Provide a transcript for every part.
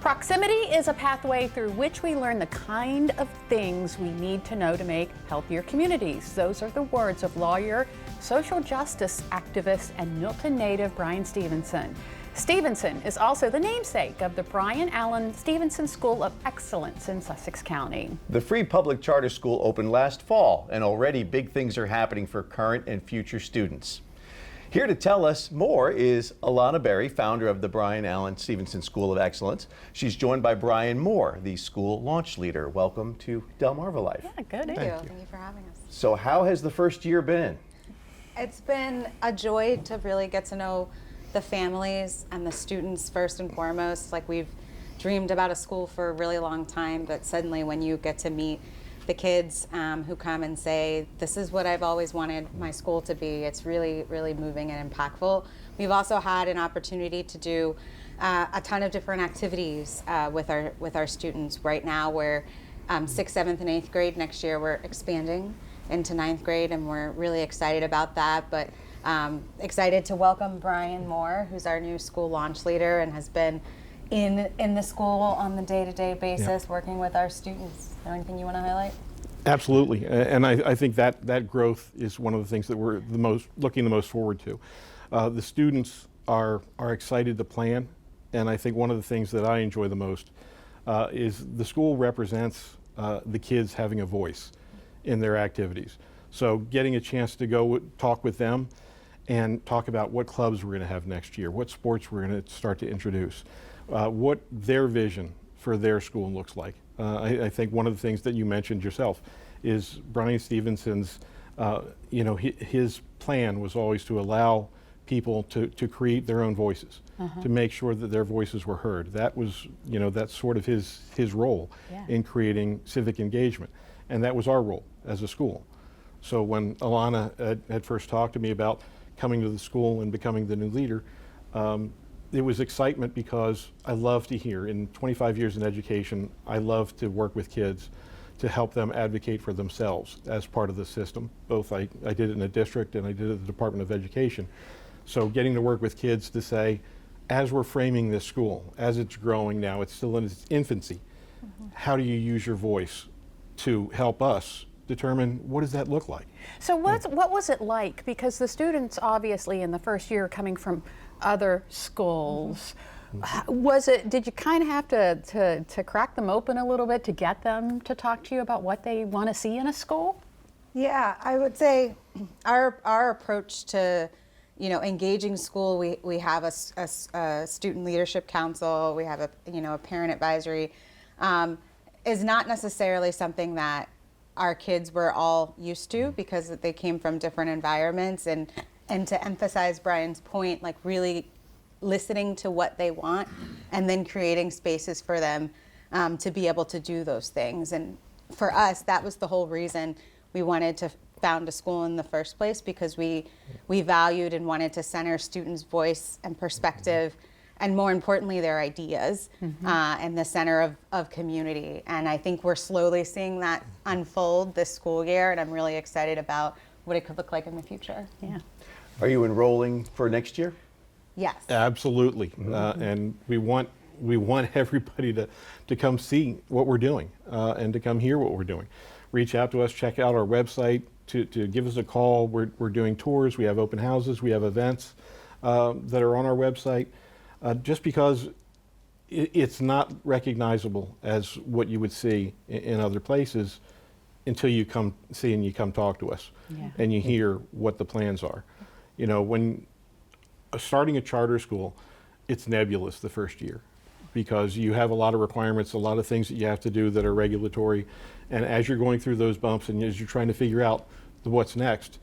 Proximity is a pathway through which we learn the kind of things we need to know to make healthier communities. Those are the words of lawyer, social justice activist, and Milton native Bryan Stevenson. Stevenson is also the namesake of the Bryan Allen Stevenson School of Excellence in Sussex County. The free public charter school opened last fall, and already big things are happening for current and future students. Here to tell us more is Alana Berry, founder of the Bryan Allen Stevenson School of Excellence. She's joined by Brian Moore, the school launch leader. Welcome to DelmarvaLife. Yeah, good. Thank you. Thank you for having us. So how has the first year been? It's been a joy to really get to know the families and the students first and foremost. Like, we've dreamed about a school for a really long time, but suddenly when you get to meet the kids who come and say, this is what I've always wanted my school to be, it's really, really moving and impactful. We've also had an opportunity to do a ton of different activities with our students. Right now we're 6th, 7th, and 8th grade. Next year we're expanding into 9th grade, and we're really excited about that. But excited to welcome Brian Moore, who's our new school launch leader and has been in the school on the day-to-day basis, working with our students. Is there anything you want to highlight? Absolutely, and I think that growth is one of the things that we're looking the most forward to. The students are excited to plan, and I think one of the things that I enjoy the most is the school represents the kids having a voice in their activities. So getting a chance to go talk with them and talk about what clubs we're going to have next year, what sports we're going to start to introduce, what their vision for their school looks like. I think one of the things that you mentioned yourself is Bryan Stevenson's, his plan was always to allow people to create their own voices, to make sure that their voices were heard. That was, that's sort of his role in creating civic engagement. And that was our role as a school. So when Alana had first talked to me about coming to the school and becoming the new leader, it was excitement because I love to hear. In 25 years in education, I love to work with kids to help them advocate for themselves as part of the system. Both I did it in a district and I did it at the Department of Education. So getting to work with kids to say, as we're framing this school, as it's growing now, it's still in its infancy, how do you use your voice to help us determine what does that look like? So what was it like? Because the students obviously in the first year coming from other schools, did you kind of have to crack them open a little bit to get them to talk to you about what they want to see in a school? Yeah, I would say our approach to engaging school, we have a student leadership council, we have a parent advisory, is not necessarily something that our kids were all used to because they came from different environments, and to emphasize Brian's point, like really listening to what they want and then creating spaces for them to be able to do those things. And for us, that was the whole reason we wanted to found a school in the first place, because we valued and wanted to center students' voice and perspective, and more importantly, their ideas in the center of community. And I think we're slowly seeing that unfold this school year, and I'm really excited about what it could look like in the future. Yeah. Are you enrolling for next year? Yes. Absolutely, and we want everybody to come see what we're doing and to come hear what we're doing. Reach out to us, check out our website, to give us a call. We're doing tours, we have open houses, we have events that are on our website. Just because it's not recognizable as what you would see in other places until you come see and you come talk to us and you hear what the plans are. When starting a charter school, it's nebulous the first year because you have a lot of requirements, a lot of things that you have to do that are regulatory. And as you're going through those bumps and as you're trying to figure out what's next,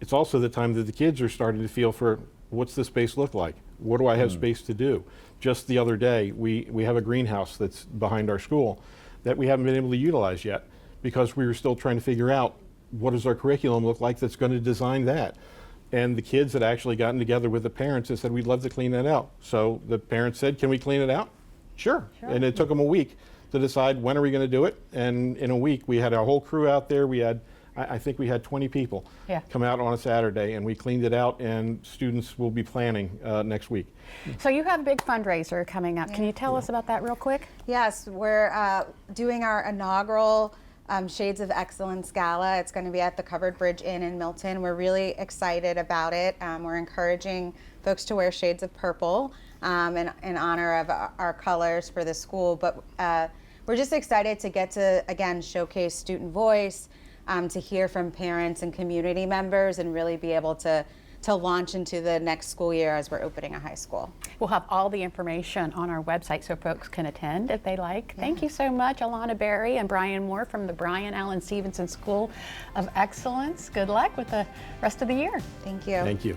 it's also the time that the kids are starting to feel for what's the space look like? What do I have space to do? Just the other day, we have a greenhouse that's behind our school that we haven't been able to utilize yet because we were still trying to figure out what does our curriculum look like that's going to design that. And the kids had actually gotten together with the parents and said, we'd love to clean that out. So the parents said, can we clean it out? Sure. And it took them a week to decide when are we going to do it. And in a week, we had our whole crew out there. We had, I think we had 20 people Yeah. come out on a Saturday, and we cleaned it out, and students will be planning next week. So you have a big fundraiser coming up. Can you tell us about that real quick? Yes, we're doing our inaugural Shades of Excellence Gala. It's going to be at the Covered Bridge Inn in Milton. We're really excited about it. We're encouraging folks to wear shades of purple in honor of our colors for the school. But we're just excited to get to, again, showcase student voice, to hear from parents and community members, and really be able to launch into the next school year as we're opening a high school. We'll have all the information on our website so folks can attend if they like. Thank you so much, Alana Berry and Bryan Moore from the Bryan Allen Stevenson School of Excellence. Good luck with the rest of the year. Thank you. Thank you.